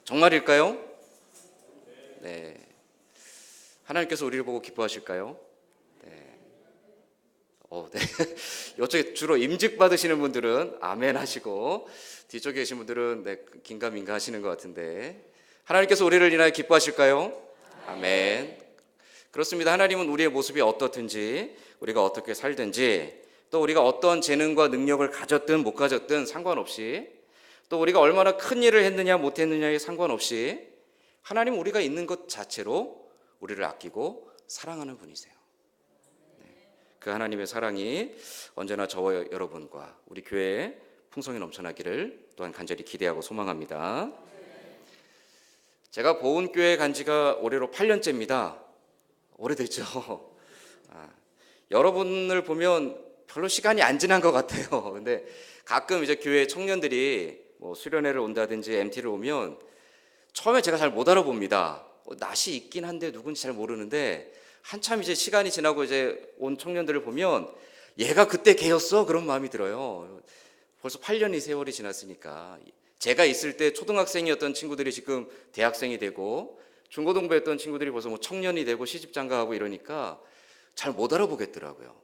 정말일까요? 네. 하나님께서 우리를 보고 기뻐하실까요? 네. 네. 이쪽에 주로 임직 받으시는 분들은 아멘 하시고 뒤쪽에 계신 분들은 네, 긴가민가 하시는 것 같은데 하나님께서 우리를 인하여 기뻐하실까요? 아멘. 그렇습니다. 하나님은 우리의 모습이 어떻든지 우리가 어떻게 살든지 또 우리가 어떤 재능과 능력을 가졌든 못 가졌든 상관없이 또 우리가 얼마나 큰 일을 했느냐 못했느냐에 상관없이 하나님 우리가 있는 것 자체로 우리를 아끼고 사랑하는 분이세요. 그 하나님의 사랑이 언제나 저와 여러분과 우리 교회에 풍성히 넘쳐나기를 또한 간절히 기대하고 소망합니다. 제가 보은교회 간 지가 올해로 8년째입니다. 오래됐죠. 여러분을 보면 별로 시간이 안 지난 것 같아요. 근데 가끔 이제 교회 청년들이 뭐 수련회를 온다든지 MT를 오면 처음에 제가 잘 못 알아봅니다. 낯이 있긴 한데 누군지 잘 모르는데 한참 이제 시간이 지나고 이제 온 청년들을 보면 얘가 그때 걔였어? 그런 마음이 들어요. 벌써 8년이 세월이 지났으니까 제가 있을 때 초등학생이었던 친구들이 지금 대학생이 되고 중고등부였던 친구들이 벌써 뭐 청년이 되고 시집장가하고 이러니까 잘 못 알아보겠더라고요.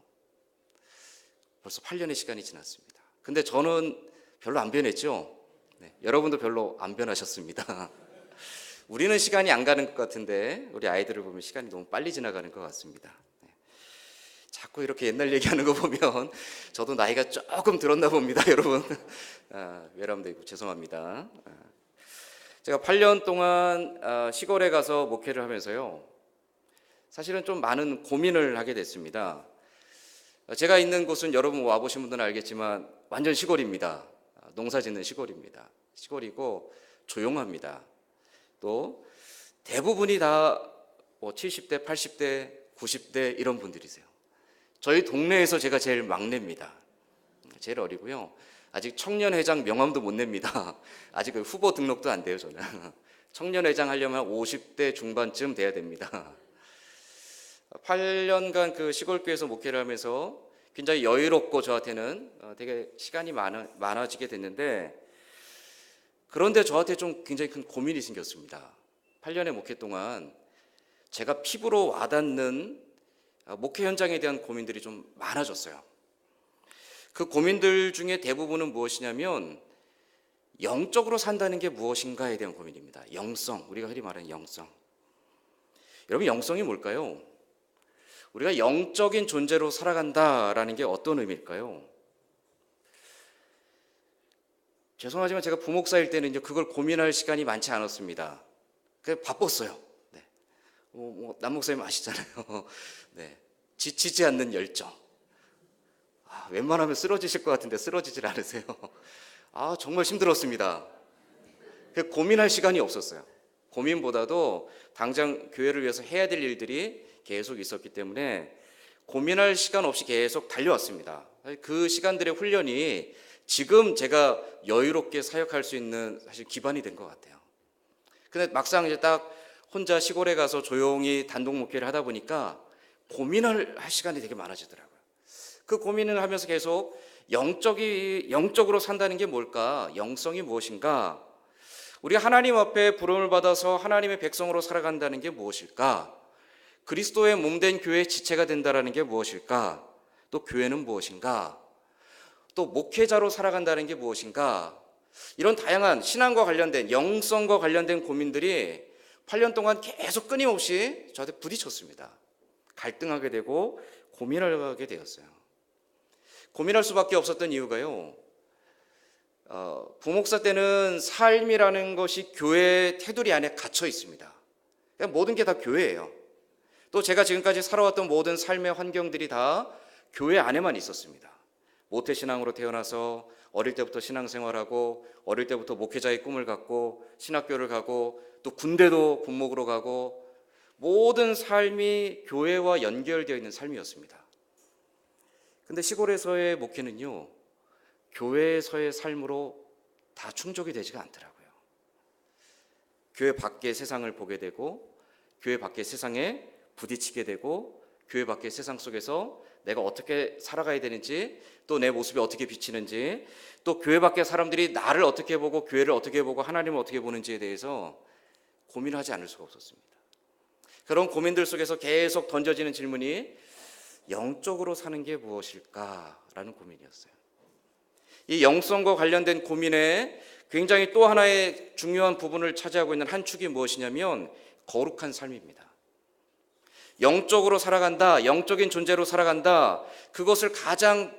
벌써 8년의 시간이 지났습니다. 근데 저는 별로 안 변했죠? 네, 여러분도 별로 안 변하셨습니다. 우리는 시간이 안 가는 것 같은데 우리 아이들을 보면 시간이 너무 빨리 지나가는 것 같습니다. 네. 자꾸 이렇게 옛날 얘기하는 거 보면 저도 나이가 조금 들었나 봅니다, 여러분. 외람되고 있고 죄송합니다. 제가 8년 동안 시골에 가서 목회를 하면서요, 사실은 좀 많은 고민을 하게 됐습니다. 제가 있는 곳은 여러분 와보신 분들은 알겠지만 완전 시골입니다. 농사 짓는 시골입니다. 시골이고 조용합니다. 또 대부분이 다 뭐 70대, 80대, 90대 이런 분들이세요. 저희 동네에서 제가 제일 막내입니다. 제일 어리고요. 아직 청년회장 명함도 못 냅니다. 아직 후보 등록도 안 돼요, 저는. 청년회장 하려면 50대 중반쯤 돼야 됩니다. 8년간 그 시골교회에서 목회를 하면서 굉장히 여유롭고 저한테는 되게 시간이 많아지게 됐는데, 그런데 저한테 좀 굉장히 큰 고민이 생겼습니다. 8년의 목회 동안 제가 피부로 와닿는 목회 현장에 대한 고민들이 좀 많아졌어요. 그 고민들 중에 대부분은 무엇이냐면 영적으로 산다는 게 무엇인가에 대한 고민입니다. 영성, 우리가 흔히 말하는 영성. 여러분, 영성이 뭘까요? 우리가 영적인 존재로 살아간다라는 게 어떤 의미일까요? 죄송하지만 제가 부목사일 때는 이제 그걸 고민할 시간이 많지 않았습니다. 그래서 바빴어요. 네. 남목사님 아시잖아요. 네. 지치지 않는 열정. 웬만하면 쓰러지실 것 같은데 쓰러지질 않으세요. 정말 힘들었습니다. 고민할 시간이 없었어요. 고민보다도 당장 교회를 위해서 해야 될 일들이 계속 있었기 때문에 고민할 시간 없이 계속 달려왔습니다. 그 시간들의 훈련이 지금 제가 여유롭게 사역할 수 있는 사실 기반이 된 것 같아요. 근데 막상 이제 딱 혼자 시골에 가서 조용히 단독 목회를 하다 보니까 고민을 할 시간이 되게 많아지더라고요. 그 고민을 하면서 계속 영적으로 산다는 게 뭘까? 영성이 무엇인가? 우리가 하나님 앞에 부름을 받아서 하나님의 백성으로 살아간다는 게 무엇일까? 그리스도의 몸된 교회의 지체가 된다는 게 무엇일까? 또 교회는 무엇인가? 또 목회자로 살아간다는 게 무엇인가? 이런 다양한 신앙과 관련된 영성과 관련된 고민들이 8년 동안 계속 끊임없이 저한테 부딪혔습니다. 갈등하게 되고 고민을 하게 되었어요. 고민할 수밖에 없었던 이유가요, 부목사 때는 삶이라는 것이 교회의 테두리 안에 갇혀 있습니다. 모든 게 다 교회예요. 또 제가 지금까지 살아왔던 모든 삶의 환경들이 다 교회 안에만 있었습니다. 모태신앙으로 태어나서 어릴 때부터 신앙생활하고 어릴 때부터 목회자의 꿈을 갖고 신학교를 가고 또 군대도 군목으로 가고 모든 삶이 교회와 연결되어 있는 삶이었습니다. 근데 시골에서의 목회는요, 교회에서의 삶으로 다 충족이 되지가 않더라고요. 교회 밖의 세상을 보게 되고 교회 밖의 세상에 부딪히게 되고 교회 밖의 세상 속에서 내가 어떻게 살아가야 되는지, 또 내 모습이 어떻게 비치는지, 또 교회 밖의 사람들이 나를 어떻게 보고 교회를 어떻게 보고 하나님을 어떻게 보는지에 대해서 고민하지 않을 수가 없었습니다. 그런 고민들 속에서 계속 던져지는 질문이 영적으로 사는 게 무엇일까라는 고민이었어요. 이 영성과 관련된 고민에 굉장히 또 하나의 중요한 부분을 차지하고 있는 한 축이 무엇이냐면 거룩한 삶입니다. 영적으로 살아간다, 영적인 존재로 살아간다, 그것을 가장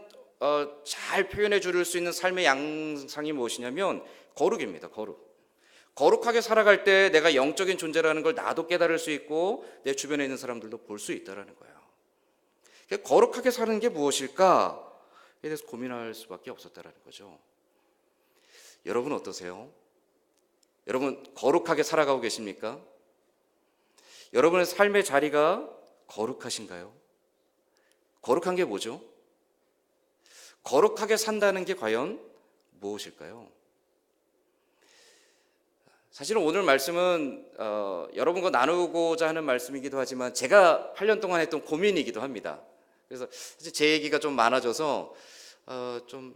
잘 표현해 줄 수 있는 삶의 양상이 무엇이냐면 거룩입니다. 거룩하게 살아갈 때 내가 영적인 존재라는 걸 나도 깨달을 수 있고 내 주변에 있는 사람들도 볼 수 있다는 거예요. 거룩하게 사는 게 무엇일까에 대해서 고민할 수밖에 없었다는 거죠. 여러분 어떠세요? 여러분 거룩하게 살아가고 계십니까? 여러분의 삶의 자리가 거룩하신가요? 거룩한 게 뭐죠? 거룩하게 산다는 게 과연 무엇일까요? 사실은 오늘 말씀은 여러분과 나누고자 하는 말씀이기도 하지만 제가 8년 동안 했던 고민이기도 합니다. 그래서 사실 제 얘기가 좀 많아져서 좀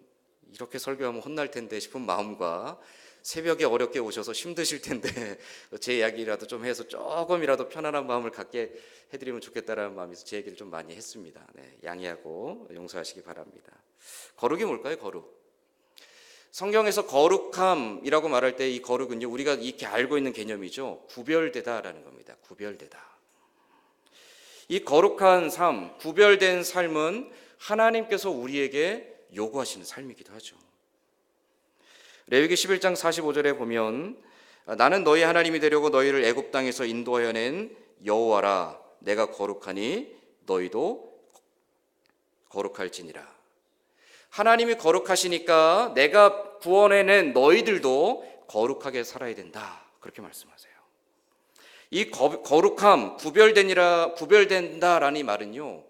이렇게 설교하면 혼날 텐데 싶은 마음과 새벽에 어렵게 오셔서 힘드실 텐데 제 이야기라도 좀 해서 조금이라도 편안한 마음을 갖게 해드리면 좋겠다라는 마음에서 제 얘기를 좀 많이 했습니다. 네, 양해하고 용서하시기 바랍니다. 거룩이 뭘까요? 거룩. 성경에서 거룩함이라고 말할 때 이 거룩은요, 우리가 이렇게 알고 있는 개념이죠. 구별되다라는 겁니다. 구별되다. 이 거룩한 삶, 구별된 삶은 하나님께서 우리에게 요구하시는 삶이기도 하죠. 레위기 11장 45절에 보면 나는 너희 하나님이 되려고 너희를 애굽 땅에서 인도하여 낸 여호와라. 내가 거룩하니 너희도 거룩할지니라. 하나님이 거룩하시니까 내가 구원해낸 너희들도 거룩하게 살아야 된다. 그렇게 말씀하세요. 이 거룩함, 구별된다라는 이 말은요,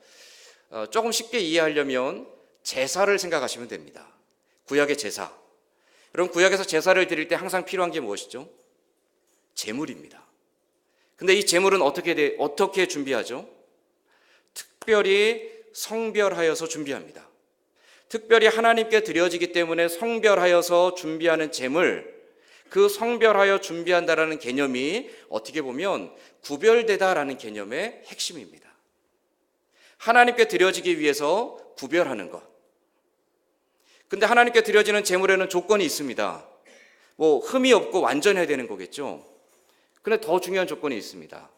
조금 쉽게 이해하려면 제사를 생각하시면 됩니다. 구약의 제사. 여러분, 구약에서 제사를 드릴 때 항상 필요한 게 무엇이죠? 제물입니다. 근데 이 제물은 어떻게 준비하죠? 특별히 성별하여서 준비합니다. 특별히 하나님께 드려지기 때문에 성별하여서 준비하는 제물, 그 성별하여 준비한다라는 개념이 어떻게 보면 구별되다라는 개념의 핵심입니다. 하나님께 드려지기 위해서 구별하는 것. 근데 하나님께 드려지는 제물에는 조건이 있습니다. 흠이 없고 완전해야 되는 거겠죠. 그런데 더 중요한 조건이 있습니다.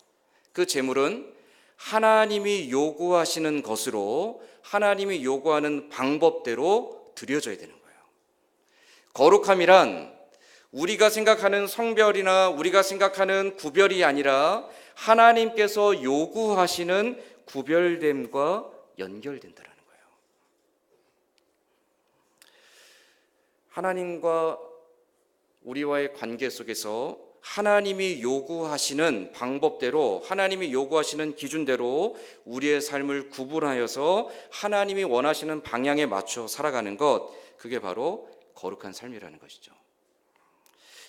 그 제물은 하나님이 요구하시는 것으로 하나님이 요구하는 방법대로 드려져야 되는 거예요. 거룩함이란 우리가 생각하는 성별이나 우리가 생각하는 구별이 아니라 하나님께서 요구하시는 구별됨과 연결된다는 거예요. 하나님과 우리와의 관계 속에서 하나님이 요구하시는 방법대로, 하나님이 요구하시는 기준대로 우리의 삶을 구분하여서 하나님이 원하시는 방향에 맞춰 살아가는 것, 그게 바로 거룩한 삶이라는 것이죠.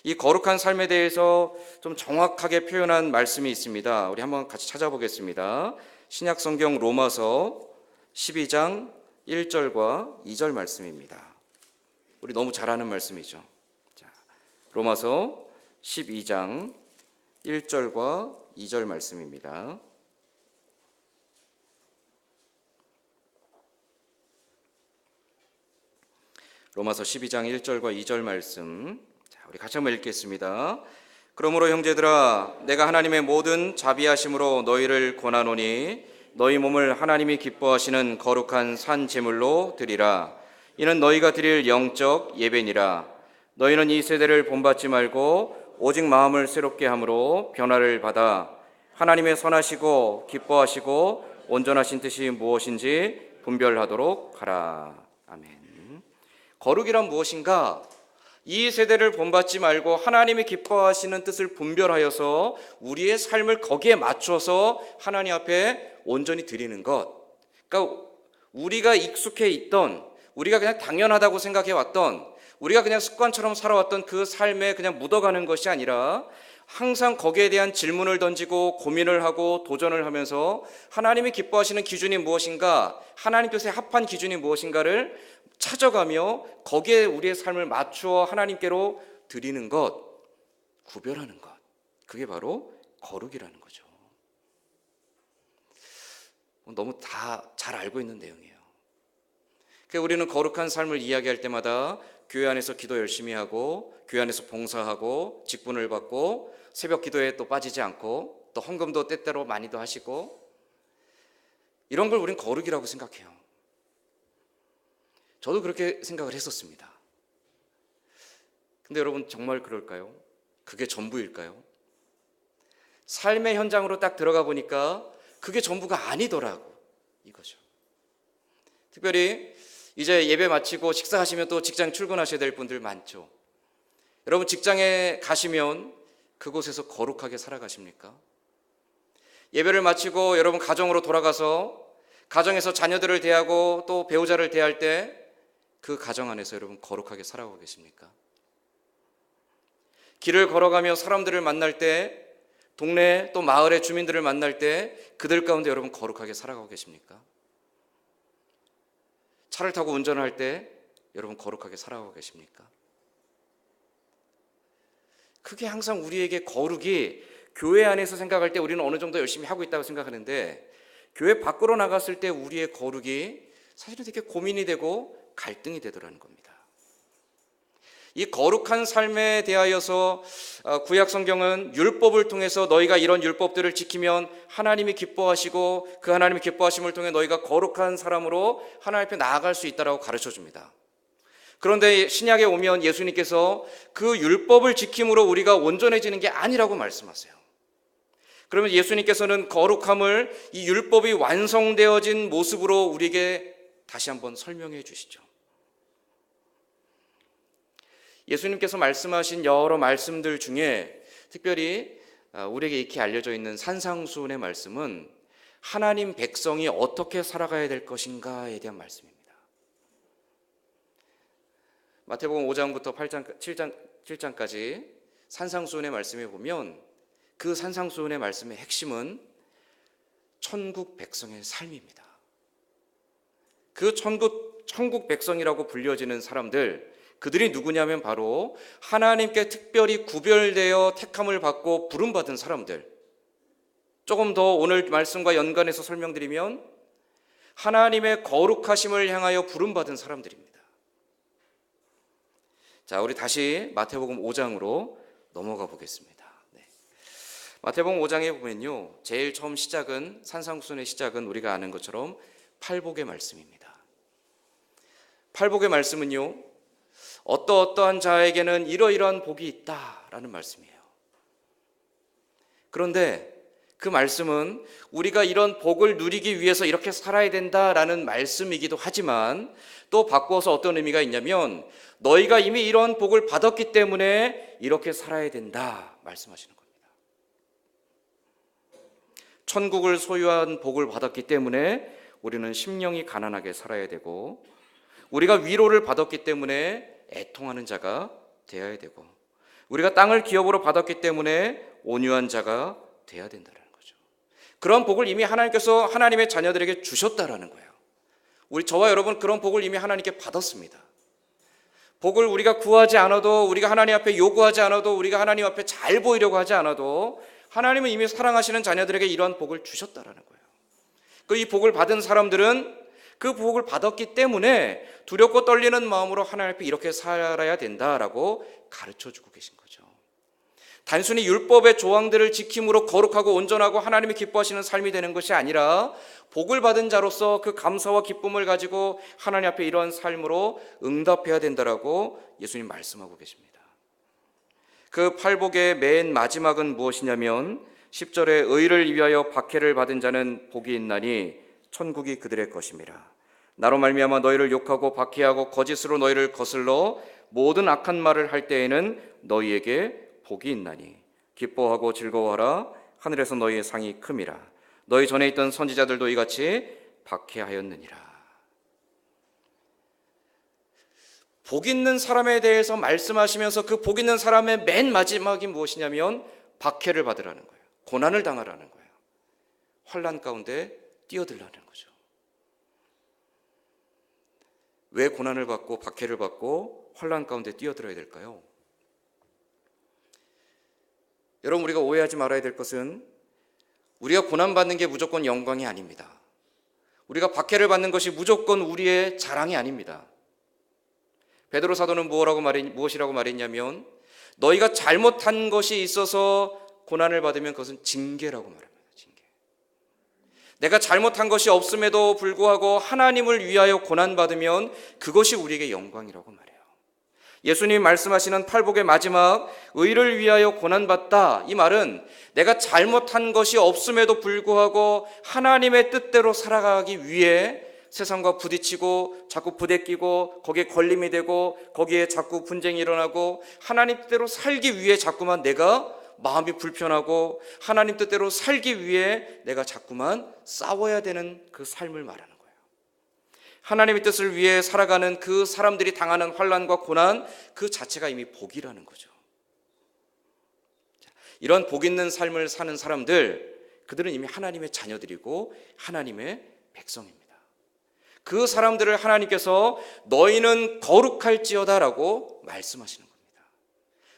이 거룩한 삶에 대해서 좀 정확하게 표현한 말씀이 있습니다. 우리 한번 같이 찾아보겠습니다. 신약성경 로마서 12장 1절과 2절 말씀입니다. 우리 너무 잘 아는 말씀이죠. 자, 로마서 12장 1절과 2절 말씀입니다. 로마서 12장 1절과 2절 말씀, 자, 우리 같이 한번 읽겠습니다. 그러므로 형제들아, 내가 하나님의 모든 자비하심으로 너희를 권하노니 너희 몸을 하나님이 기뻐하시는 거룩한 산 제물로 드리라. 이는 너희가 드릴 영적 예배니라. 너희는 이 세대를 본받지 말고 오직 마음을 새롭게 함으로 변화를 받아 하나님의 선하시고 기뻐하시고 온전하신 뜻이 무엇인지 분별하도록 하라. 아멘. 거룩이란 무엇인가? 이 세대를 본받지 말고 하나님이 기뻐하시는 뜻을 분별하여서 우리의 삶을 거기에 맞춰서 하나님 앞에 온전히 드리는 것. 그러니까 우리가 익숙해 있던, 우리가 그냥 당연하다고 생각해 왔던, 우리가 그냥 습관처럼 살아왔던 그 삶에 그냥 묻어가는 것이 아니라 항상 거기에 대한 질문을 던지고 고민을 하고 도전을 하면서 하나님이 기뻐하시는 기준이 무엇인가, 하나님 뜻에 합한 기준이 무엇인가를 찾아가며 거기에 우리의 삶을 맞추어 하나님께로 드리는 것, 구별하는 것, 그게 바로 거룩이라는 거죠. 너무 다 잘 알고 있는 내용이에요. 그러니까 우리는 거룩한 삶을 이야기할 때마다 교회 안에서 기도 열심히 하고, 교회 안에서 봉사하고, 직분을 받고, 새벽 기도에 또 빠지지 않고, 또 헌금도 때때로 많이도 하시고, 이런 걸 우리는 거룩이라고 생각해요. 저도 그렇게 생각을 했었습니다. 근데 여러분, 정말 그럴까요? 그게 전부일까요? 삶의 현장으로 딱 들어가 보니까 그게 전부가 아니더라고, 이거죠. 특별히 이제 예배 마치고 식사하시면 또 직장 출근하셔야 될 분들 많죠. 여러분, 직장에 가시면 그곳에서 거룩하게 살아가십니까? 예배를 마치고 여러분 가정으로 돌아가서 가정에서 자녀들을 대하고 또 배우자를 대할 때 그 가정 안에서 여러분 거룩하게 살아가고 계십니까? 길을 걸어가며 사람들을 만날 때, 동네 또 마을의 주민들을 만날 때 그들 가운데 여러분 거룩하게 살아가고 계십니까? 차를 타고 운전할 때 여러분 거룩하게 살아가고 계십니까? 그게 항상 우리에게 거룩이 교회 안에서 생각할 때 우리는 어느 정도 열심히 하고 있다고 생각하는데, 교회 밖으로 나갔을 때 우리의 거룩이 사실은 되게 고민이 되고 갈등이 되더라는 겁니다. 이 거룩한 삶에 대하여서 구약 성경은 율법을 통해서 너희가 이런 율법들을 지키면 하나님이 기뻐하시고 그 하나님의 기뻐하심을 통해 너희가 거룩한 사람으로 하나님 앞에 나아갈 수 있다라고 가르쳐 줍니다. 그런데 신약에 오면 예수님께서 그 율법을 지킴으로 우리가 온전해지는 게 아니라고 말씀하세요. 그러면 예수님께서는 거룩함을 이 율법이 완성되어진 모습으로 우리에게 다시 한번 설명해 주시죠. 예수님께서 말씀하신 여러 말씀들 중에 특별히 우리에게 익히 알려져 있는 산상수훈의 말씀은 하나님 백성이 어떻게 살아가야 될 것인가에 대한 말씀입니다. 마태복음 5장부터 7장까지 산상수훈의 말씀에 보면 그 산상수훈의 말씀의 핵심은 천국 백성의 삶입니다. 그 천국 백성이라고 불려지는 사람들, 그들이 누구냐면 바로 하나님께 특별히 구별되어 택함을 받고 부름받은 사람들. 조금 더 오늘 말씀과 연관해서 설명드리면 하나님의 거룩하심을 향하여 부름받은 사람들입니다. 자, 우리 다시 마태복음 5장으로 넘어가 보겠습니다. 마태복음 5장에 보면요, 제일 처음 시작은, 산상수훈의 시작은 우리가 아는 것처럼 팔복의 말씀입니다. 팔복의 말씀은요, 어떠한 자에게는 이러이러한 복이 있다라는 말씀이에요. 그런데 그 말씀은 우리가 이런 복을 누리기 위해서 이렇게 살아야 된다라는 말씀이기도 하지만, 또 바꾸어서 어떤 의미가 있냐면 너희가 이미 이런 복을 받았기 때문에 이렇게 살아야 된다 말씀하시는 겁니다. 천국을 소유한 복을 받았기 때문에 우리는 심령이 가난하게 살아야 되고, 우리가 위로를 받았기 때문에 애통하는 자가 되어야 되고, 우리가 땅을 기업으로 받았기 때문에 온유한 자가 되어야 된다는 거죠. 그런 복을 이미 하나님께서 하나님의 자녀들에게 주셨다라는 거예요. 저와 여러분 그런 복을 이미 하나님께 받았습니다. 복을 우리가 구하지 않아도, 우리가 하나님 앞에 요구하지 않아도, 우리가 하나님 앞에 잘 보이려고 하지 않아도 하나님은 이미 사랑하시는 자녀들에게 이러한 복을 주셨다라는 거예요. 이 복을 받은 사람들은 그 복을 받았기 때문에 두렵고 떨리는 마음으로 하나님 앞에 이렇게 살아야 된다라고 가르쳐주고 계신 거죠. 단순히 율법의 조항들을 지킴으로 거룩하고 온전하고 하나님이 기뻐하시는 삶이 되는 것이 아니라 복을 받은 자로서 그 감사와 기쁨을 가지고 하나님 앞에 이러한 삶으로 응답해야 된다라고 예수님 말씀하고 계십니다. 그 팔복의 맨 마지막은 무엇이냐면 10절에 의를 위하여 박해를 받은 자는 복이 있나니 천국이 그들의 것임이라. 나로 말미암아 너희를 욕하고 박해하고 거짓으로 너희를 거슬러 모든 악한 말을 할 때에는 너희에게 복이 있나니 기뻐하고 즐거워하라. 하늘에서 너희의 상이 큼이라. 너희 전에 있던 선지자들도 이같이 박해하였느니라. 복 있는 사람에 대해서 말씀하시면서 그 복 있는 사람의 맨 마지막이 무엇이냐면 박해를 받으라는 거예요. 고난을 당하라는 거예요. 환난 가운데 뛰어들라는 거죠. 왜 고난을 받고 박해를 받고 환난 가운데 뛰어들어야 될까요? 여러분, 우리가 오해하지 말아야 될 것은 우리가 고난받는 게 무조건 영광이 아닙니다. 우리가 박해를 받는 것이 무조건 우리의 자랑이 아닙니다. 베드로 사도는 무엇이라고 말했냐면 너희가 잘못한 것이 있어서 고난을 받으면 그것은 징계라고 말합니다. 징계. 내가 잘못한 것이 없음에도 불구하고 하나님을 위하여 고난받으면 그것이 우리에게 영광이라고 말해요. 예수님 말씀하시는 팔복의 마지막 의를 위하여 고난받다, 이 말은 내가 잘못한 것이 없음에도 불구하고 하나님의 뜻대로 살아가기 위해 세상과 부딪히고 자꾸 부대끼고 거기에 걸림이 되고 거기에 자꾸 분쟁이 일어나고 하나님 뜻대로 살기 위해 자꾸만 내가 마음이 불편하고 하나님 뜻대로 살기 위해 내가 자꾸만 싸워야 되는 그 삶을 말하는 거예요. 하나님의 뜻을 위해 살아가는 그 사람들이 당하는 환난과 고난 그 자체가 이미 복이라는 거죠. 이런 복 있는 삶을 사는 사람들, 그들은 이미 하나님의 자녀들이고 하나님의 백성입니다. 그 사람들을 하나님께서 너희는 거룩할지어다라고 말씀하시는 겁니다.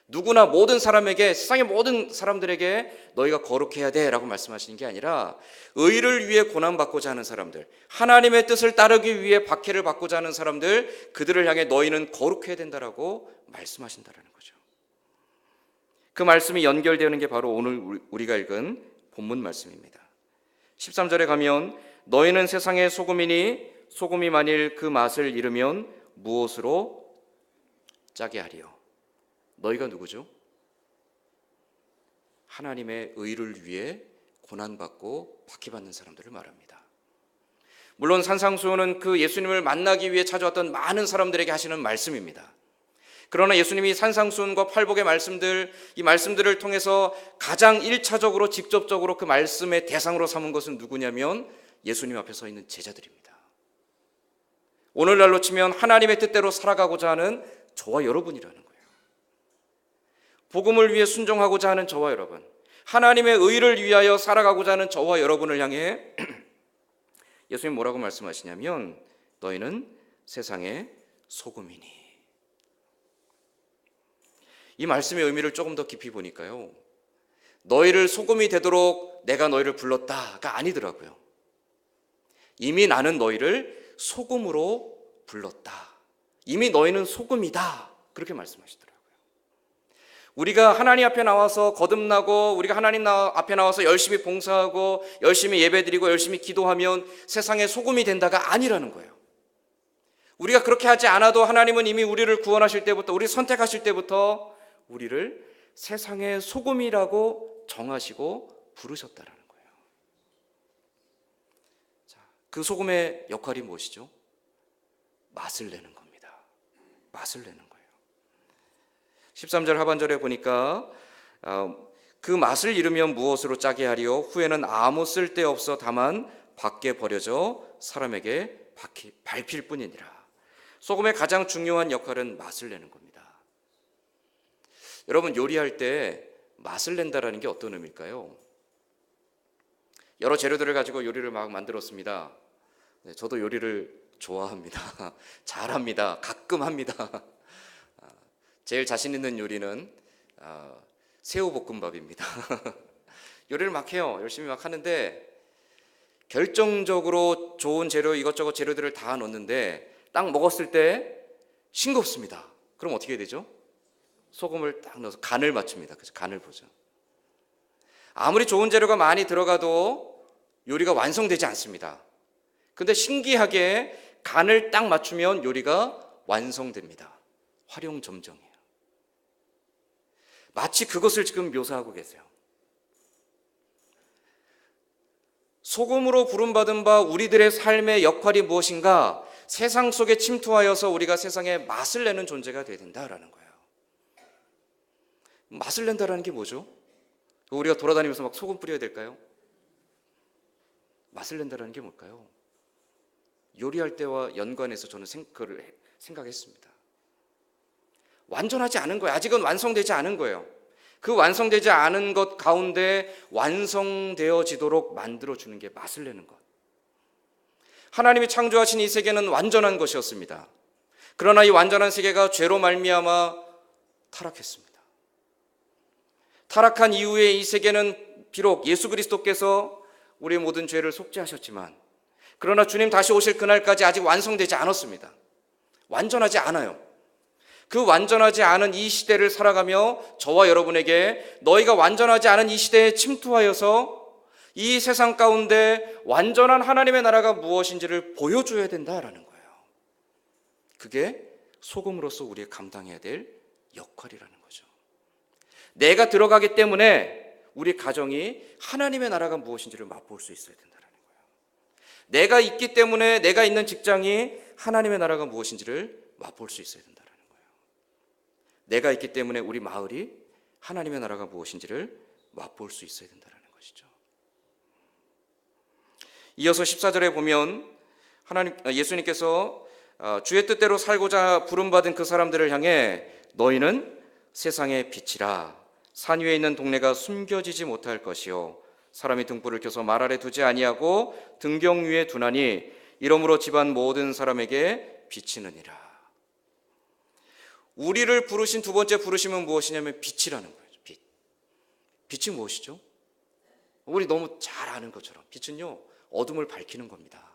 누구나 모든 사람에게, 세상의 모든 사람들에게 너희가 거룩해야 돼라고 말씀하시는 게 아니라 의를 위해 고난받고자 하는 사람들, 하나님의 뜻을 따르기 위해 박해를 받고자 하는 사람들, 그들을 향해 너희는 거룩해야 된다라고 말씀하신다라는 거죠. 그 말씀이 연결되는 게 바로 오늘 우리가 읽은 본문 말씀입니다. 13절에 가면 너희는 세상의 소금이니 소금이 만일 그 맛을 잃으면 무엇으로 짜게 하리요? 너희가 누구죠? 하나님의 의를 위해 고난받고 박해받는 사람들을 말합니다. 물론 산상수훈은 그 예수님을 만나기 위해 찾아왔던 많은 사람들에게 하시는 말씀입니다. 그러나 예수님이 산상수훈과 팔복의 말씀들, 이 말씀들을 통해서 가장 1차적으로 직접적으로 그 말씀의 대상으로 삼은 것은 누구냐면 예수님 앞에 서 있는 제자들입니다. 오늘날로 치면 하나님의 뜻대로 살아가고자 하는 저와 여러분이라는 거예요. 복음을 위해 순종하고자 하는 저와 여러분, 하나님의 의를 위하여 살아가고자 하는 저와 여러분을 향해 예수님 뭐라고 말씀하시냐면 너희는 세상의 소금이니. 이 말씀의 의미를 조금 더 깊이 보니까요, 너희를 소금이 되도록 내가 너희를 불렀다가 아니더라고요. 이미 나는 너희를 소금으로 불렀다. 이미 너희는 소금이다. 그렇게 말씀하시더라고요. 우리가 하나님 앞에 나와서 거듭나고 우리가 하나님 앞에 나와서 열심히 봉사하고 열심히 예배드리고 열심히 기도하면 세상의 소금이 된다가 아니라는 거예요. 우리가 그렇게 하지 않아도 하나님은 이미 우리를 구원하실 때부터, 우리 선택하실 때부터 우리를 세상의 소금이라고 정하시고 부르셨다라는 거예요. 그 소금의 역할이 무엇이죠? 맛을 내는 겁니다. 맛을 내는 거예요. 13절 하반절에 보니까 그 맛을 잃으면 무엇으로 짜게 하리요? 후에는 아무 쓸데없어 다만 밖에 버려져 사람에게 밟힐 뿐이니라. 소금의 가장 중요한 역할은 맛을 내는 겁니다. 여러분, 요리할 때 맛을 낸다라는 게 어떤 의미일까요? 여러 재료들을 가지고 요리를 막 만들었습니다. 네, 저도 요리를 좋아합니다. 잘합니다. 가끔 합니다. 제일 자신 있는 요리는 새우볶음밥입니다. 요리를 막 해요. 열심히 막 하는데 결정적으로 좋은 재료, 이것저것 재료들을 다 넣었는데 딱 먹었을 때 싱겁습니다. 그럼 어떻게 해야 되죠? 소금을 딱 넣어서 간을 맞춥니다. 그래서 간을 보죠. 아무리 좋은 재료가 많이 들어가도 요리가 완성되지 않습니다. 근데 신기하게 간을 딱 맞추면 요리가 완성됩니다. 활용점정이에요. 마치 그것을 지금 묘사하고 계세요. 소금으로 부름받은 바 우리들의 삶의 역할이 무엇인가? 세상 속에 침투하여서 우리가 세상에 맛을 내는 존재가 되어야 된다라는 거예요. 맛을 낸다라는 게 뭐죠? 우리가 돌아다니면서 막 소금 뿌려야 될까요? 맛을 낸다라는 게 뭘까요? 요리할 때와 연관해서 저는 그걸 생각했습니다. 완전하지 않은 거예요. 아직은 완성되지 않은 거예요. 그 완성되지 않은 것 가운데 완성되어지도록 만들어주는 게 맛을 내는 것. 하나님이 창조하신 이 세계는 완전한 것이었습니다. 그러나 이 완전한 세계가 죄로 말미암아 타락했습니다. 타락한 이후에 이 세계는 비록 예수 그리스도께서 우리의 모든 죄를 속죄하셨지만, 그러나 주님 다시 오실 그날까지 아직 완성되지 않았습니다. 완전하지 않아요. 그 완전하지 않은 이 시대를 살아가며 저와 여러분에게 너희가 완전하지 않은 이 시대에 침투하여서 이 세상 가운데 완전한 하나님의 나라가 무엇인지를 보여줘야 된다라는 거예요. 그게 소금으로서 우리가 감당해야 될 역할이라는 거죠. 내가 들어가기 때문에 우리 가정이 하나님의 나라가 무엇인지를 맛볼 수 있어야 된다는 거예요. 내가 있기 때문에 내가 있는 직장이 하나님의 나라가 무엇인지를 맛볼 수 있어야 된다는 거예요. 내가 있기 때문에 우리 마을이 하나님의 나라가 무엇인지를 맛볼 수 있어야 된다는 것이죠. 이어서 14절에 보면 예수님께서 주의 뜻대로 살고자 부름받은 그 사람들을 향해 너희는 세상의 빛이라. 산 위에 있는 동네가 숨겨지지 못할 것이요 사람이 등불을 켜서 말 아래 두지 아니하고 등경 위에 두나니 이러므로 집안 모든 사람에게 비치느니라. 우리를 부르신 두 번째 부르심은 무엇이냐면 빛이라는 거예요. 빛. 빛이 무엇이죠? 우리 너무 잘 아는 것처럼 빛은요, 어둠을 밝히는 겁니다.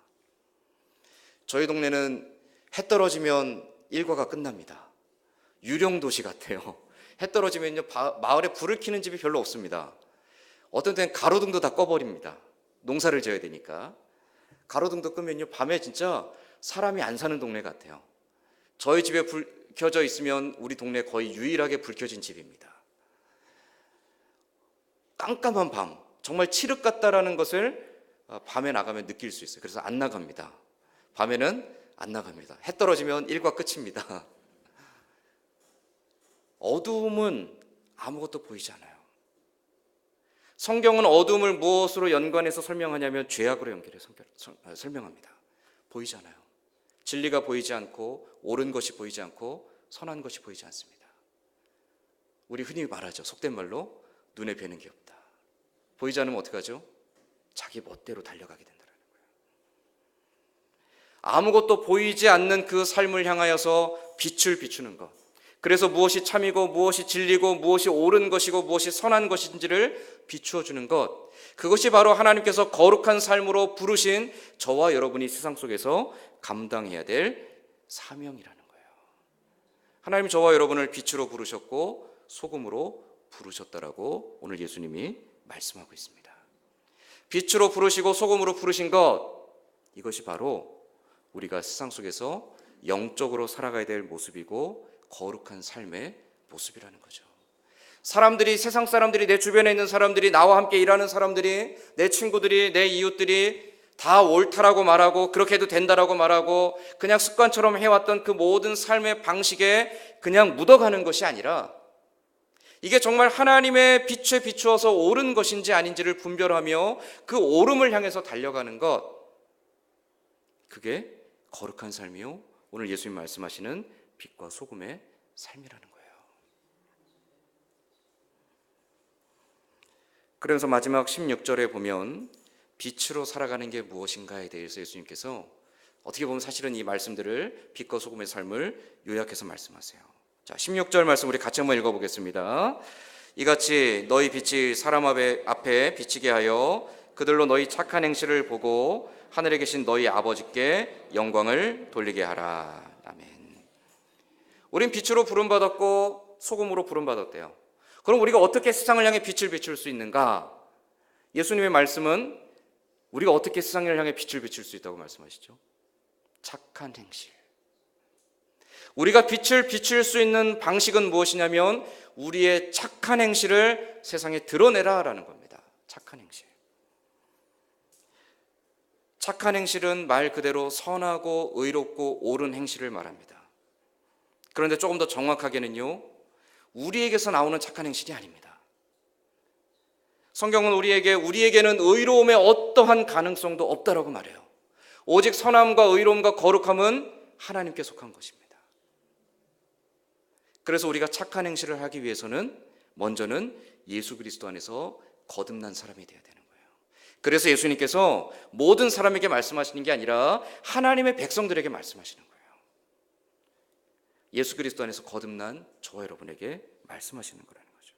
저희 동네는 해 떨어지면 일과가 끝납니다. 유령도시 같아요. 해 떨어지면요, 마을에 불을 켜는 집이 별로 없습니다. 어떤 때는 가로등도 다 꺼버립니다. 농사를 지어야 되니까. 가로등도 끄면요, 밤에 진짜 사람이 안 사는 동네 같아요. 저희 집에 불 켜져 있으면 우리 동네 거의 유일하게 불 켜진 집입니다. 깜깜한 밤, 정말 칠흑 같다라는 것을 밤에 나가면 느낄 수 있어요. 그래서 안 나갑니다. 밤에는 안 나갑니다. 해 떨어지면 일과 끝입니다. 어두움은 아무것도 보이지 않아요. 성경은 어둠을 무엇으로 연관해서 설명하냐면 죄악으로 연결해서 설명합니다. 보이지 않아요. 진리가 보이지 않고 옳은 것이 보이지 않고 선한 것이 보이지 않습니다. 우리 흔히 말하죠. 속된 말로 눈에 뵈는 게 없다. 보이지 않으면 어떻게 하죠? 자기 멋대로 달려가게 된다는 거예요. 아무것도 보이지 않는 그 삶을 향하여서 빛을 비추는 것. 그래서 무엇이 참이고 무엇이 진리고 무엇이 옳은 것이고 무엇이 선한 것인지를 비추어 주는 것. 그것이 바로 하나님께서 거룩한 삶으로 부르신 저와 여러분이 세상 속에서 감당해야 될 사명이라는 거예요. 하나님 저와 여러분을 빛으로 부르셨고 소금으로 부르셨다라고 오늘 예수님이 말씀하고 있습니다. 빛으로 부르시고 소금으로 부르신 것, 이것이 바로 우리가 세상 속에서 영적으로 살아가야 될 모습이고 거룩한 삶의 모습이라는 거죠. 세상 사람들이, 내 주변에 있는 사람들이, 나와 함께 일하는 사람들이, 내 친구들이, 내 이웃들이 다 옳다라고 말하고 그렇게 해도 된다라고 말하고 그냥 습관처럼 해왔던 그 모든 삶의 방식에 그냥 묻어가는 것이 아니라 이게 정말 하나님의 빛에 비추어서 옳은 것인지 아닌지를 분별하며 그 옳음을 향해서 달려가는 것, 그게 거룩한 삶이요, 오늘 예수님 말씀하시는 빛과 소금의 삶이라는 거예요. 그래서 마지막 16절에 보면 빛으로 살아가는 게 무엇인가에 대해서 예수님께서 어떻게 보면 사실은 이 말씀들을 빛과 소금의 삶을 요약해서 말씀하세요. 자, 16절 말씀 우리 같이 한번 읽어보겠습니다. 이같이 너희 빛이 사람 앞에 비치게 하여 그들로 너희 착한 행실을 보고 하늘에 계신 너희 아버지께 영광을 돌리게 하라. 아멘. 우린 빛으로 부름받았고 소금으로 부름받았대요. 그럼 우리가 어떻게 세상을 향해 빛을 비출 수 있는가? 예수님의 말씀은 우리가 어떻게 세상을 향해 빛을 비출 수 있다고 말씀하시죠? 착한 행실. 우리가 빛을 비출 수 있는 방식은 무엇이냐면 우리의 착한 행실을 세상에 드러내라라는 겁니다. 착한 행실. 착한 행실은 말 그대로 선하고 의롭고 옳은 행실을 말합니다. 그런데 조금 더 정확하게는요, 우리에게서 나오는 착한 행실이 아닙니다. 성경은 우리에게는 의로움의 어떠한 가능성도 없다라고 말해요. 오직 선함과 의로움과 거룩함은 하나님께 속한 것입니다. 그래서 우리가 착한 행실을 하기 위해서는 먼저는 예수 그리스도 안에서 거듭난 사람이 되어야 되는 거예요. 그래서 예수님께서 모든 사람에게 말씀하시는 게 아니라 하나님의 백성들에게 말씀하시는 거예요. 예수 그리스도 안에서 거듭난 저와 여러분에게 말씀하시는 거라는 거죠.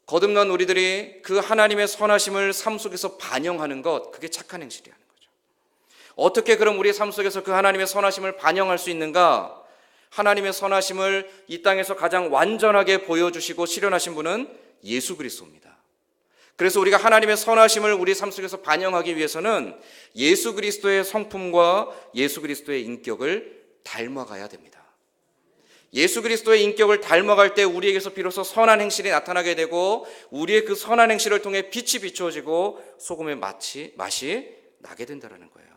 거듭난 우리들이 그 하나님의 선하심을 삶 속에서 반영하는 것, 그게 착한 행실이라는 거죠. 어떻게 그럼 우리의 삶 속에서 그 하나님의 선하심을 반영할 수 있는가? 하나님의 선하심을 이 땅에서 가장 완전하게 보여주시고 실현하신 분은 예수 그리스도입니다. 그래서 우리가 하나님의 선하심을 우리 삶 속에서 반영하기 위해서는 예수 그리스도의 성품과 예수 그리스도의 인격을 닮아가야 됩니다. 예수 그리스도의 인격을 닮아갈 때 우리에게서 비로소 선한 행실이 나타나게 되고 우리의 그 선한 행실을 통해 빛이 비추어지고 소금의 맛이 나게 된다는 거예요.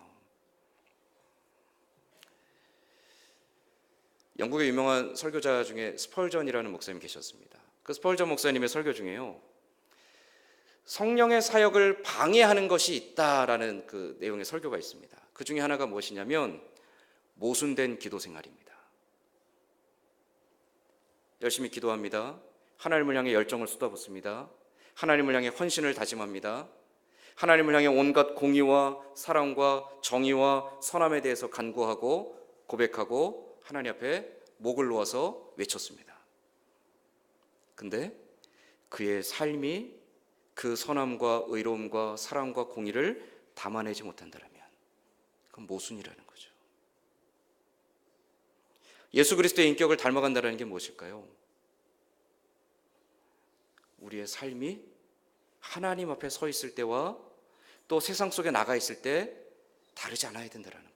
영국의 유명한 설교자 중에 스펄전이라는 목사님 계셨습니다. 그 스펄전 목사님의 설교 중에요, 성령의 사역을 방해하는 것이 있다라는 그 내용의 설교가 있습니다. 그 중에 하나가 무엇이냐면 모순된 기도 생활입니다. 열심히 기도합니다. 하나님을 향해 열정을 쏟아붓습니다. 하나님을 향해 헌신을 다짐합니다. 하나님을 향해 온갖 공의와 사랑과 정의와 선함에 대해서 간구하고 고백하고 하나님 앞에 목을 놓아서 외쳤습니다. 근데 그의 삶이 그 선함과 의로움과 사랑과 공의를 담아내지 못한다면 그건 모순이라는 거죠. 예수 그리스도의 인격을 닮아간다는 게 무엇일까요? 우리의 삶이 하나님 앞에 서 있을 때와 또 세상 속에 나가 있을 때 다르지 않아야 된다는 거예요.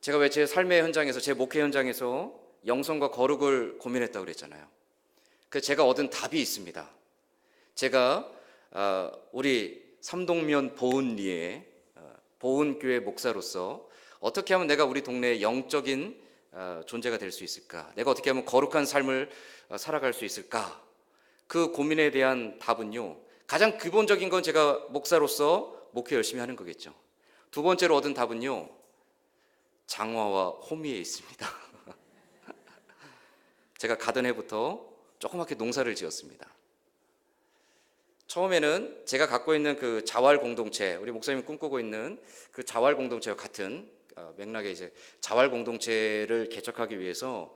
제가 왜 제 삶의 현장에서, 제 목회 현장에서 영성과 거룩을 고민했다고 그랬잖아요. 그 제가 얻은 답이 있습니다. 제가 우리 삼동면 보은리의 보은교회 목사로서 어떻게 하면 내가 우리 동네의 영적인 존재가 될 수 있을까? 내가 어떻게 하면 거룩한 삶을 살아갈 수 있을까? 그 고민에 대한 답은요, 가장 기본적인 건 제가 목사로서 목회 열심히 하는 거겠죠. 두 번째로 얻은 답은요, 장화와 호미에 있습니다. 제가 가던 해부터 조그맣게 농사를 지었습니다. 처음에는 제가 갖고 있는 그 자활 공동체, 우리 목사님이 꿈꾸고 있는 그 자활 공동체와 같은 맥락의 이제 자활 공동체를 개척하기 위해서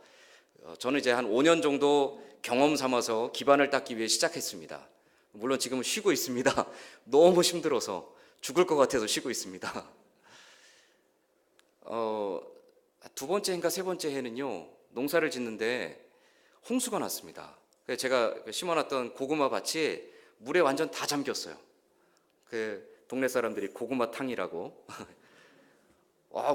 저는 이제 한 5년 정도 경험 삼아서 기반을 닦기 위해 시작했습니다. 물론 지금은 쉬고 있습니다. 너무 힘들어서 죽을 것 같아서 쉬고 있습니다. 두 번째 해인가 세 번째 해는요, 농사를 짓는데 홍수가 났습니다. 그래서 제가 심어놨던 고구마 밭이 물에 완전 다 잠겼어요. 그 동네 사람들이 고구마 탕이라고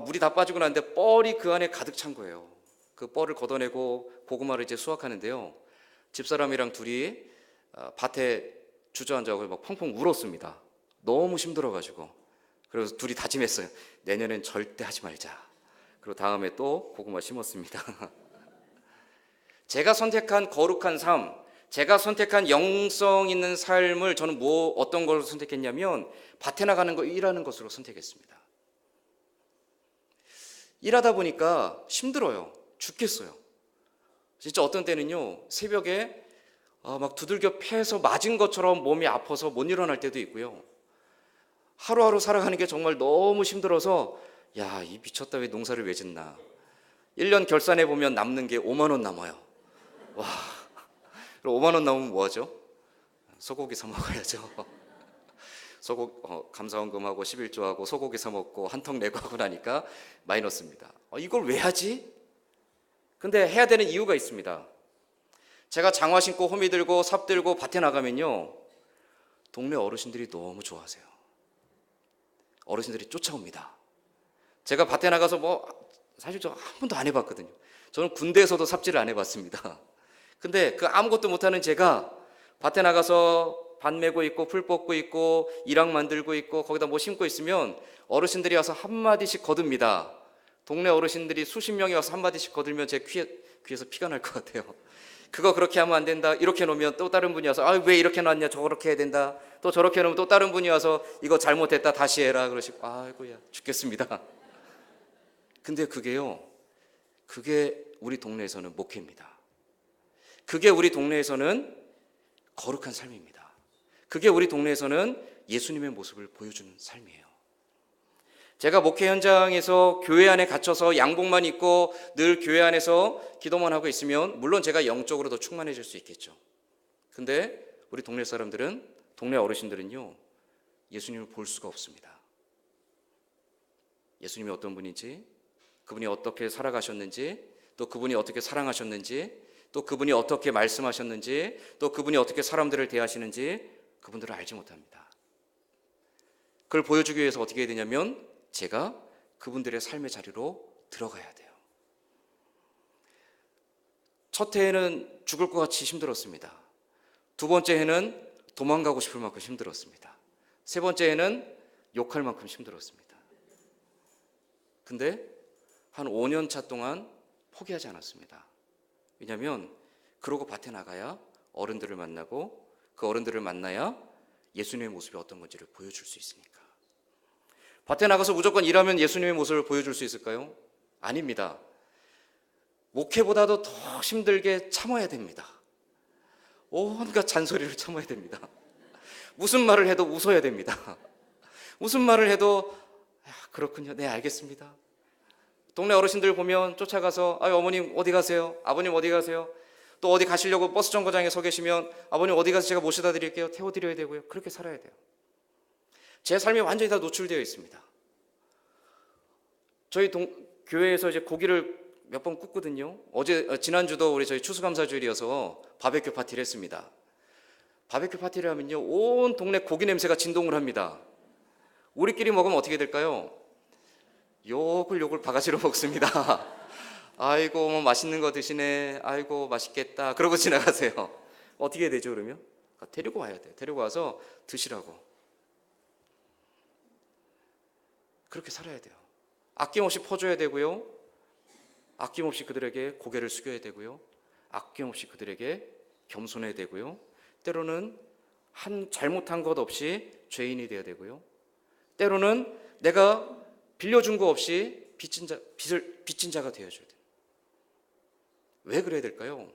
물이 다 빠지고 났는데 뻘이 그 안에 가득 찬 거예요. 그 뻘을 걷어내고 고구마를 이제 수확하는데요, 집사람이랑 둘이 밭에 주저앉아서 막 펑펑 울었습니다. 너무 힘들어가지고. 그래서 둘이 다짐했어요. 내년엔 절대 하지 말자. 그리고 다음에 또 고구마 심었습니다. 제가 선택한 거룩한 삶, 제가 선택한 영성 있는 삶을 저는 어떤 걸 선택했냐면 밭에 나가는 거, 일하는 것으로 선택했습니다. 일하다 보니까 힘들어요. 죽겠어요. 진짜 어떤 때는요, 새벽에 막 두들겨 패서 맞은 것처럼 몸이 아파서 못 일어날 때도 있고요. 하루하루 살아가는 게 정말 너무 힘들어서 이 미쳤다, 왜 농사를 왜 짓나. 1년 결산해 보면 남는 게 5만 원 남아요. 와, 5만 원 남으면 뭐 하죠? 소고기 사 먹어야죠. 감사원금하고 11조하고 소고기 사 먹고 한턱 내고 하고 나니까 마이너스입니다. 이걸 왜 하지? 근데 해야 되는 이유가 있습니다. 제가 장화 신고 호미 들고 삽 들고 밭에 나가면요, 동네 어르신들이 너무 좋아하세요. 어르신들이 쫓아옵니다. 제가 밭에 나가서 사실 저 한 번도 안 해봤거든요. 저는 군대에서도 삽질을 안 해봤습니다. 근데 그 아무것도 못하는 제가 밭에 나가서 밭 메고 있고 풀 뽑고 있고 일학 만들고 있고 거기다 뭐 심고 있으면 어르신들이 와서 한마디씩 거둡니다. 동네 어르신들이 수십 명이 와서 한마디씩 거들면 제 귀에서 피가 날 것 같아요. 그거 그렇게 하면 안 된다. 이렇게 놓으면 또 다른 분이 와서 왜 이렇게 놨냐, 저렇게 해야 된다. 또 저렇게 놓으면 또 다른 분이 와서 이거 잘못했다, 다시 해라. 그러시고 아이고야 죽겠습니다. 근데 그게 우리 동네에서는 목회입니다. 그게 우리 동네에서는 거룩한 삶입니다. 그게 우리 동네에서는 예수님의 모습을 보여주는 삶이에요. 제가 목회 현장에서 교회 안에 갇혀서 양복만 입고 늘 교회 안에서 기도만 하고 있으면 물론 제가 영적으로 더 충만해질 수 있겠죠. 근데 우리 동네 사람들은, 동네 어르신들은요, 예수님을 볼 수가 없습니다. 예수님이 어떤 분인지, 그분이 어떻게 살아가셨는지, 또 그분이 어떻게 사랑하셨는지, 또 그분이 어떻게 말씀하셨는지, 또 그분이 어떻게 사람들을 대하시는지 그분들을 알지 못합니다. 그걸 보여주기 위해서 어떻게 해야 되냐면 제가 그분들의 삶의 자리로 들어가야 돼요. 첫 해에는 죽을 것 같이 힘들었습니다. 두 번째 해는 도망가고 싶을 만큼 힘들었습니다. 세 번째 해는 욕할 만큼 힘들었습니다. 근데 한 5년 차 동안 포기하지 않았습니다. 왜냐하면 그러고 밭에 나가야 어른들을 만나고 그 어른들을 만나야 예수님의 모습이 어떤 건지를 보여줄 수 있으니까. 밭에 나가서 무조건 일하면 예수님의 모습을 보여줄 수 있을까요? 아닙니다. 목회보다도 더 힘들게 참아야 됩니다. 온갖 잔소리를 참아야 됩니다. 무슨 말을 해도 웃어야 됩니다. 무슨 말을 해도 그렇군요. 네, 알겠습니다. 동네 어르신들 보면 쫓아가서 어머님 어디 가세요? 아버님 어디 가세요? 또 어디 가시려고 버스 정거장에 서 계시면 아버님 어디 가서 제가 모셔다 드릴게요. 태워드려야 되고요. 그렇게 살아야 돼요. 제 삶이 완전히 다 노출되어 있습니다. 저희 교회에서 이제 고기를 몇 번 굽거든요. 지난주도 우리 저희 추수감사주일이어서 바베큐 파티를 했습니다. 바베큐 파티를 하면요, 온 동네 고기 냄새가 진동을 합니다. 우리끼리 먹으면 어떻게 될까요? 욕을 바가지로 먹습니다. 아이고 뭐 맛있는 거 드시네. 아이고 맛있겠다. 그러고 지나가세요. 어떻게 해야 되죠 그러면? 데리고 와야 돼요. 데리고 와서 드시라고. 그렇게 살아야 돼요. 아낌없이 퍼줘야 되고요. 아낌없이 그들에게 고개를 숙여야 되고요. 아낌없이 그들에게 겸손해야 되고요. 때로는 잘못한 것 없이 죄인이 되어야 되고요. 때로는 내가 빌려준 거 없이 빚진 자가 되어줘야 돼요. 왜 그래야 될까요?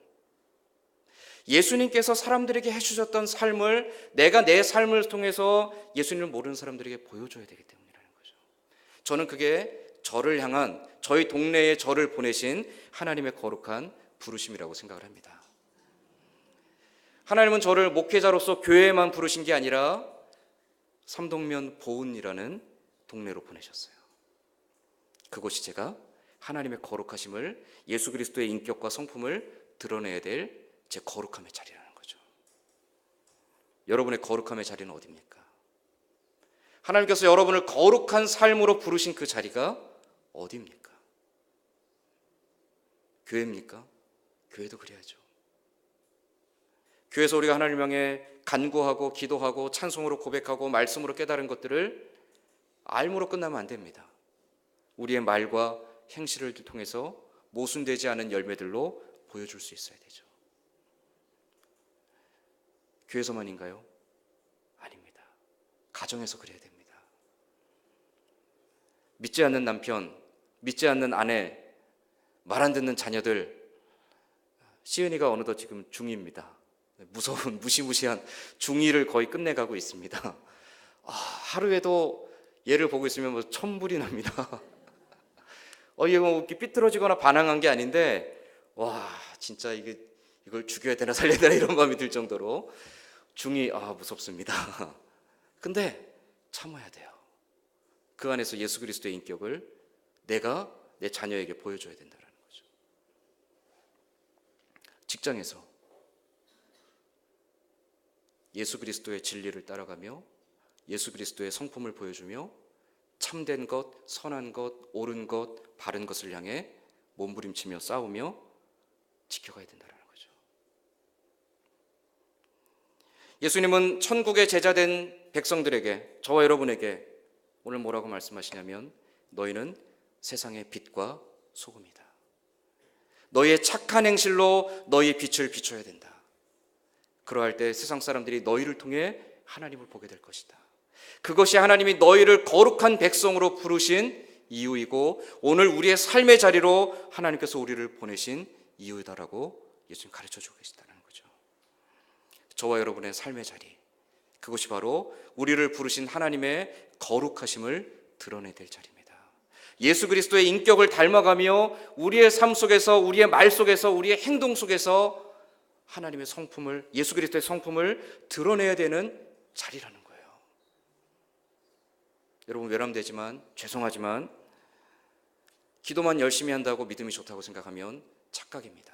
예수님께서 사람들에게 해주셨던 삶을 내가 내 삶을 통해서 예수님을 모르는 사람들에게 보여줘야 되기 때문이라는 거죠. 저는 그게 저를 향한, 저희 동네에 저를 보내신 하나님의 거룩한 부르심이라고 생각을 합니다. 하나님은 저를 목회자로서 교회에만 부르신 게 아니라 삼동면 보은이라는 동네로 보내셨어요. 그곳이 제가 하나님의 거룩하심을, 예수 그리스도의 인격과 성품을 드러내야 될 제 거룩함의 자리라는 거죠. 여러분의 거룩함의 자리는 어디입니까? 하나님께서 여러분을 거룩한 삶으로 부르신 그 자리가 어디입니까? 교회입니까? 교회도 그래야죠. 교회에서 우리가 하나님 향해 간구하고 기도하고 찬송으로 고백하고 말씀으로 깨달은 것들을 알므로 끝나면 안 됩니다. 우리의 말과 행실을 통해서 모순되지 않은 열매들로 보여줄 수 있어야 되죠. 교회에서만인가요? 아닙니다. 가정에서 그래야 됩니다. 믿지 않는 남편, 믿지 않는 아내, 말 안 듣는 자녀들, 시은이가 어느덧 지금 중2입니다. 무서운 무시무시한 중2를 거의 끝내가고 있습니다. 하루에도 얘를 보고 있으면 1000불이 납니다. 얘가 뭐 삐뚤어지거나 반항한 게 아닌데, 와, 진짜 이걸 죽여야 되나 살려야 되나 이런 마음이 들 정도로 중2, 무섭습니다. 근데 참아야 돼요. 그 안에서 예수 그리스도의 인격을 내가 내 자녀에게 보여줘야 된다는 거죠. 직장에서 예수 그리스도의 진리를 따라가며 예수 그리스도의 성품을 보여주며 참된 것, 선한 것, 옳은 것, 바른 것을 향해 몸부림치며 싸우며 지켜가야 된다는 거죠. 예수님은 천국의 제자된 백성들에게, 저와 여러분에게 오늘 뭐라고 말씀하시냐면 너희는 세상의 빛과 소금이다. 너희의 착한 행실로 너희의 빛을 비춰야 된다. 그러할 때 세상 사람들이 너희를 통해 하나님을 보게 될 것이다. 그것이 하나님이 너희를 거룩한 백성으로 부르신 이유이고 오늘 우리의 삶의 자리로 하나님께서 우리를 보내신 이유다라고 예수님 가르쳐주고 계시다는 거죠. 저와 여러분의 삶의 자리, 그것이 바로 우리를 부르신 하나님의 거룩하심을 드러내야 될 자리입니다. 예수 그리스도의 인격을 닮아가며 우리의 삶 속에서, 우리의 말 속에서, 우리의 행동 속에서 하나님의 성품을, 예수 그리스도의 성품을 드러내야 되는 자리라는 거예요. 여러분, 외람되지만 죄송하지만 기도만 열심히 한다고 믿음이 좋다고 생각하면 착각입니다.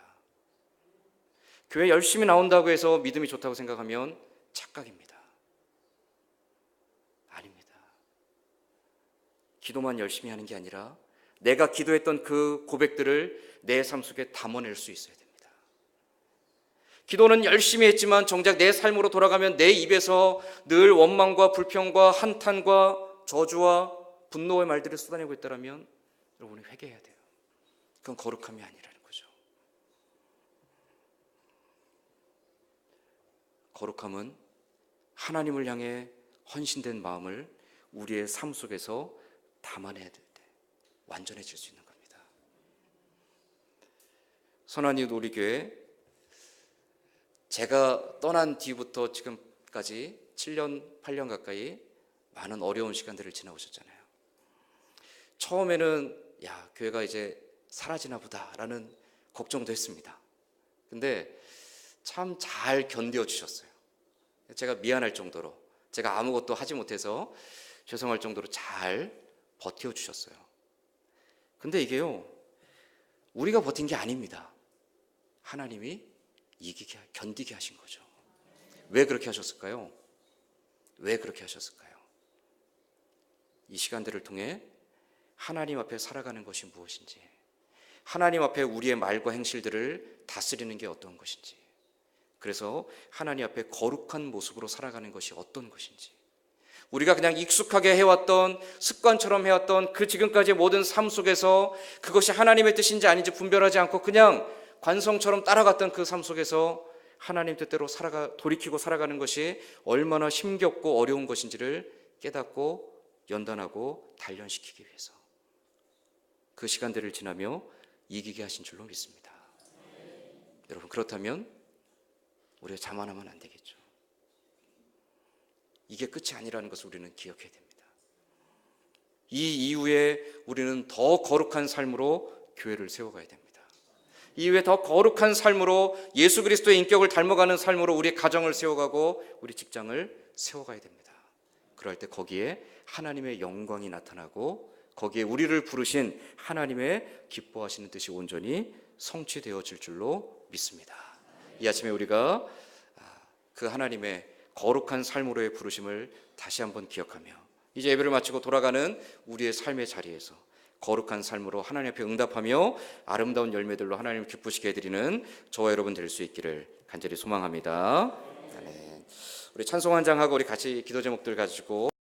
교회 열심히 나온다고 해서 믿음이 좋다고 생각하면 착각입니다. 아닙니다. 기도만 열심히 하는 게 아니라 내가 기도했던 그 고백들을 내 삶 속에 담아낼 수 있어야 됩니다. 기도는 열심히 했지만 정작 내 삶으로 돌아가면 내 입에서 늘 원망과 불평과 한탄과 저주와 분노의 말들을 쏟아내고 있다면 여러분이 회개해야 돼요. 그건 거룩함이 아니라는 거죠. 거룩함은 하나님을 향해 헌신된 마음을 우리의 삶 속에서 담아내야 될 때 완전해질 수 있는 겁니다. 선한 이웃 우리교회, 제가 떠난 뒤부터 지금까지 7년, 8년 가까이 많은 어려운 시간들을 지나오셨잖아요. 처음에는 교회가 이제 사라지나 보다라는 걱정도 했습니다. 근데 참 잘 견뎌주셨어요. 제가 미안할 정도로, 제가 아무것도 하지 못해서 죄송할 정도로 잘 버텨주셨어요. 근데 이게요, 우리가 버틴 게 아닙니다. 하나님이 견디게 하신 거죠. 왜 그렇게 하셨을까요? 왜 그렇게 하셨을까요? 이 시간들을 통해 하나님 앞에 살아가는 것이 무엇인지, 하나님 앞에 우리의 말과 행실들을 다스리는 게 어떤 것인지, 그래서 하나님 앞에 거룩한 모습으로 살아가는 것이 어떤 것인지, 우리가 그냥 익숙하게 해왔던, 습관처럼 해왔던 그 지금까지의 모든 삶 속에서 그것이 하나님의 뜻인지 아닌지 분별하지 않고 그냥 관성처럼 따라갔던 그 삶 속에서 하나님 뜻대로 돌이키고 살아가는 것이 얼마나 힘겹고 어려운 것인지를 깨닫고 연단하고 단련시키기 위해서 그 시간들을 지나며 이기게 하신 줄로 믿습니다. 여러분, 그렇다면 우리가 자만하면 안 되겠죠. 이게 끝이 아니라는 것을 우리는 기억해야 됩니다. 이 이후에 우리는 더 거룩한 삶으로 교회를 세워가야 됩니다. 이후에 더 거룩한 삶으로 예수 그리스도의 인격을 닮아가는 삶으로 우리 가정을 세워가고 우리 직장을 세워가야 됩니다. 그럴 때 거기에 하나님의 영광이 나타나고 거기에 우리를 부르신 하나님의 기뻐하시는 뜻이 온전히 성취되어질 줄로 믿습니다. 이 아침에 우리가 그 하나님의 거룩한 삶으로의 부르심을 다시 한번 기억하며 이제 예배를 마치고 돌아가는 우리의 삶의 자리에서 거룩한 삶으로 하나님 앞에 응답하며 아름다운 열매들로 하나님을 기쁘시게 해드리는 저와 여러분 될 수 있기를 간절히 소망합니다. 네. 우리 찬송 한 장 하고 우리 같이 기도 제목들 가지고